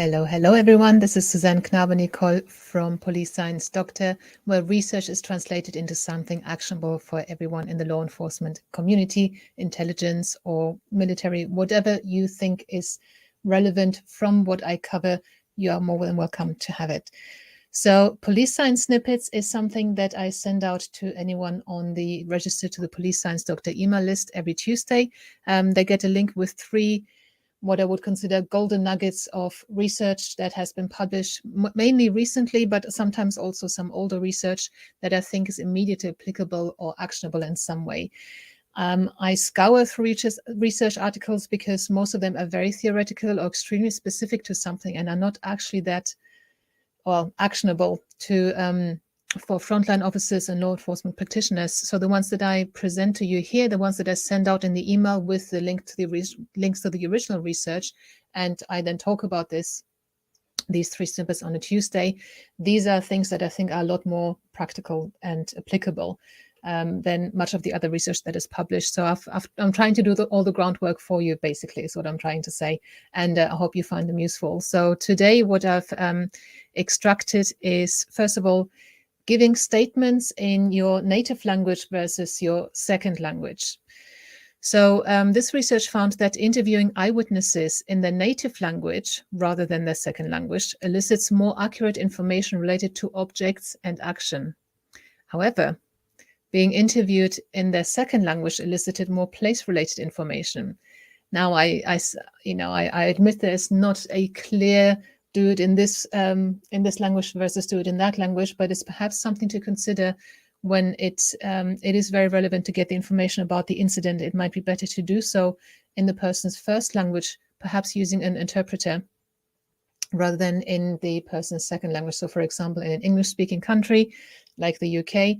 Hello everyone. This is Suzanne Knabe-Nicole from Police Science Doctor, where research is translated into something actionable for everyone in the law enforcement community, intelligence or military, whatever you think is relevant from what I cover, you are more than welcome to have it. So Police Science Snippets is something that I send out to anyone on the registered to the Police Science Doctor email list every Tuesday. They get a link with 3 what I would consider golden nuggets of research that has been published mainly recently, but sometimes also some older research that I think is immediately applicable or actionable in some way. I scour through research articles because most of them are very theoretical or extremely specific to something and are not actually that actionable to for frontline officers and law enforcement practitioners. So the ones that I present to you here, the ones that I send out in the email with the link to the links to the original research, and I then talk about these 3 snippets on a Tuesday, these are things that I think are a lot more practical and applicable than much of the other research that is published. So I'm trying to do all the groundwork for you, basically, is what I'm trying to say. And I hope you find them useful. So today, what I've extracted is, first of all, giving statements in your native language versus your second language. So this research found that interviewing eyewitnesses in their native language rather than their second language elicits more accurate information related to objects and action. However, being interviewed in their second language elicited more place-related information. Now, I admit there's not a clear do it in this language versus do it in that language, but it's perhaps something to consider when it is very relevant to get the information about the incident. It might be better to do so in the person's first language, perhaps using an interpreter rather than in the person's second language. So, for example, in an English-speaking country like the UK,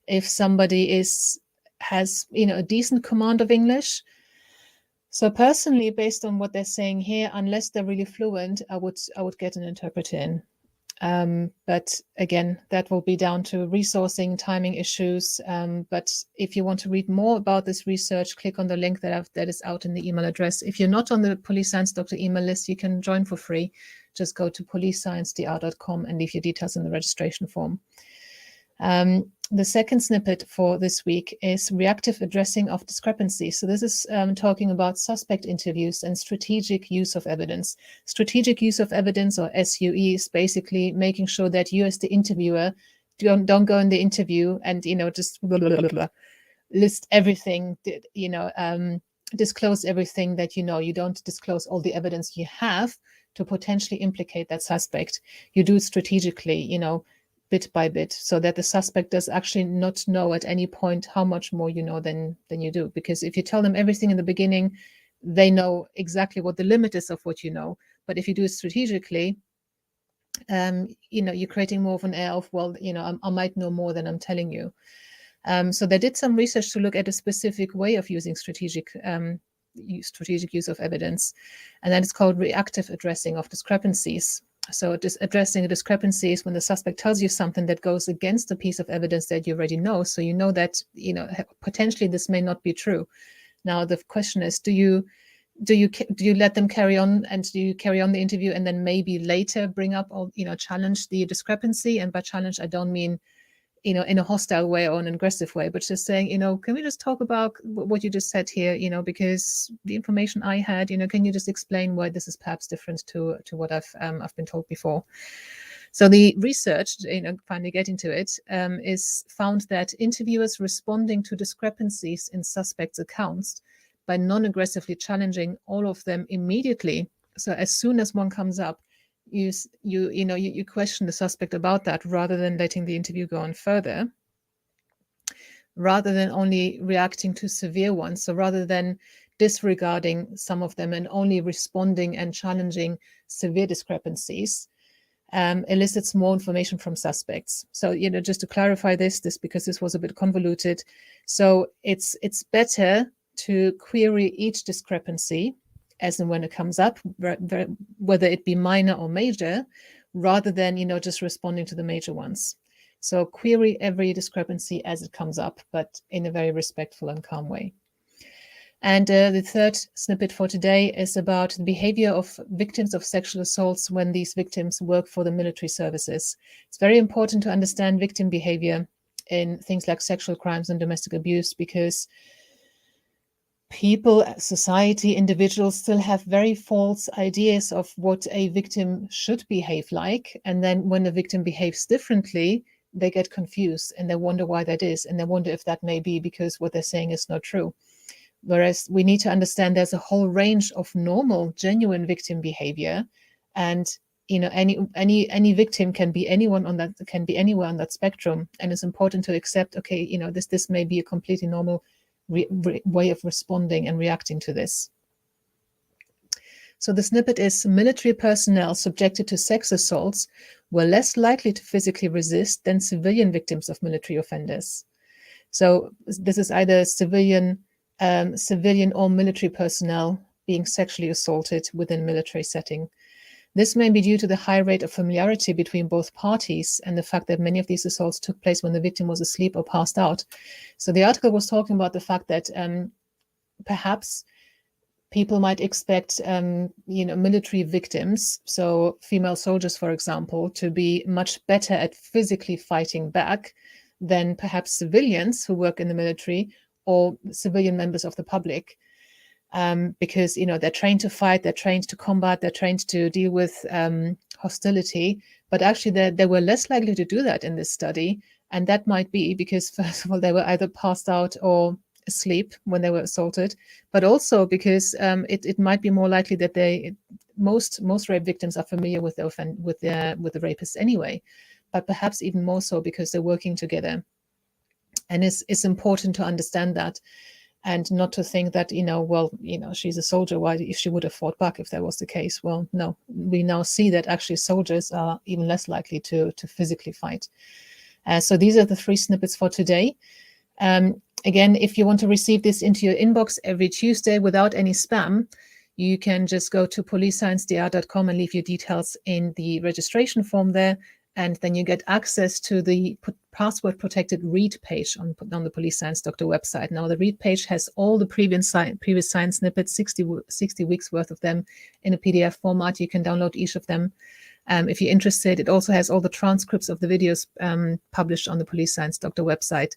if somebody has a decent command of English. So personally, based on what they're saying here, unless they're really fluent, I would get an interpreter in. But again, that will be down to resourcing, timing issues. But if you want to read more about this research, click on the link that is out in the email address. If you're not on the Police Science Doctor email list, you can join for free. Just go to policesciencedr.com and leave your details in the registration form. The second snippet for this week is reactive addressing of discrepancies. So this is talking about suspect interviews and strategic use of evidence. Strategic use of evidence, or SUE, is basically making sure that you as the interviewer don't go in the interview and just list everything, disclose everything that you don't disclose all the evidence you have to potentially implicate that suspect. You do it strategically, bit by bit, so that the suspect does actually not know at any point how much more you know than you do. Because if you tell them everything in the beginning, they know exactly what the limit is of what you know. But if you do it strategically, you're creating more of an air of, I might know more than I'm telling you. So they did some research to look at a specific way of using strategic use of evidence, and that is called reactive addressing of discrepancies. So addressing a discrepancy is when the suspect tells you something that goes against a piece of evidence that you already know. So you know that potentially this may not be true. Now the question is, do you let them carry on, and do you carry on the interview and then maybe later bring up or challenge the discrepancy? And by challenge, I don't mean in a hostile way or an aggressive way, but just saying, can we just talk about what you just said here, because the information I had, can you just explain why this is perhaps different to what I've been told before? So the research, finally getting to it, is found that interviewers responding to discrepancies in suspects' accounts by non-aggressively challenging all of them immediately. So as soon as one comes up, you question the suspect about that rather than letting the interview go on further, rather than only reacting to severe ones. So rather than disregarding some of them and only responding and challenging severe discrepancies, elicits more information from suspects. So, just to clarify this because this was a bit convoluted. So it's better to query each discrepancy as and when it comes up, whether it be minor or major, rather than, just responding to the major ones. So query every discrepancy as it comes up, but in a very respectful and calm way. And the third snippet for today is about the behavior of victims of sexual assaults when these victims work for the military services. It's very important to understand victim behavior in things like sexual crimes and domestic abuse, because people, society, individuals still have very false ideas of what a victim should behave like. And then when the victim behaves differently, they get confused and they wonder why that is. And they wonder if that may be because what they're saying is not true. Whereas we need to understand there's a whole range of normal, genuine victim behavior. And any victim can be anyone on that, can be anywhere on that spectrum. And it's important to accept, okay, this may be a completely normal way of responding and reacting to this. So the snippet is: military personnel subjected to sex assaults were less likely to physically resist than civilian victims of military offenders. So this is either civilian or military personnel being sexually assaulted within a military setting. This may be due to the high rate of familiarity between both parties and the fact that many of these assaults took place when the victim was asleep or passed out. So the article was talking about the fact that perhaps people might expect, military victims, so female soldiers, for example, to be much better at physically fighting back than perhaps civilians who work in the military or civilian members of the public, because they're trained to fight, they're trained to combat, they're trained to deal with hostility. But actually, they were less likely to do that in this study, and that might be because, first of all, they were either passed out or asleep when they were assaulted, but also because it might be more likely that most rape victims are familiar with the rapist anyway, but perhaps even more so because they're working together. And it's important to understand that, and not to think that, she's a soldier, why if she would have fought back if that was the case? Well, no, we now see that actually soldiers are even less likely to physically fight. So these are the 3 snippets for today. Again, if you want to receive this into your inbox every Tuesday without any spam, you can just go to policesciencedr.com and leave your details in the registration form there. And then you get access to the password-protected read page on the Police Science Doctor website. Now, the read page has all the previous science snippets, 60 weeks worth of them in a PDF format. You can download each of them if you're interested. It also has all the transcripts of the videos published on the Police Science Doctor website.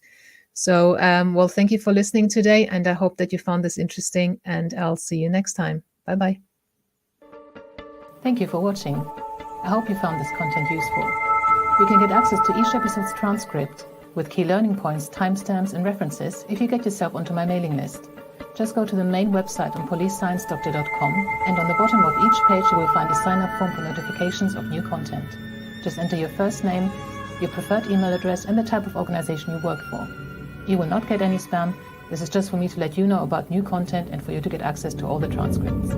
So, well, thank you for listening today, and I hope that you found this interesting, and I'll see you next time. Bye-bye. Thank you for watching. I hope you found this content useful. You can get access to each episode's transcript with key learning points, timestamps, and references if you get yourself onto my mailing list. Just go to the main website on policesciencedoctor.com, and on the bottom of each page you will find a sign-up form for notifications of new content. Just enter your first name, your preferred email address, and the type of organization you work for. You will not get any spam. This is just for me to let you know about new content and for you to get access to all the transcripts.